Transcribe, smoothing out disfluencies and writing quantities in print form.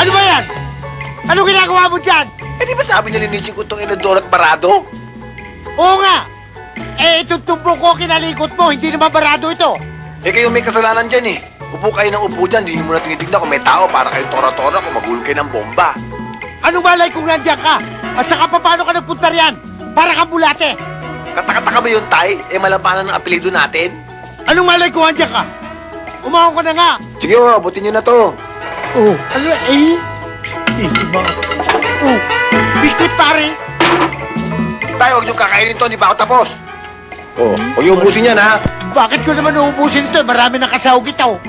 Ano ba yan? Ano ginagawa mo dyan? Eh, di ba sabi niya linisin ko itong inodor at barado? Oo nga! Eh, itong tumbok ko kinalikot mo, hindi naman barado ito. Eh, kayo may kasalanan dyan eh. Upo kayo ng upo dyan, hindi mo na tinitignan kung may tao para kayong tora-tora kung magulog kayo ng bomba. Anong malay kung nandiyan ka? At saka paano ka nagpunta riyan? Para kang bulate. Katakataka ba yun, Tay? Eh, malabanan ng apelido natin. Anong malay kung nandiyan ka? Umahon ka na nga. Sige, abutin nyo na to. Oh, ano eh? Easy ba? Oh, biscuit pare. Tay, huwag nyo kakainin to, hindi pa ako tapos. Oh, huwag nyo ubusin yan, ha? Bakit ko naman uubusin ito? Marami na kasahog ito.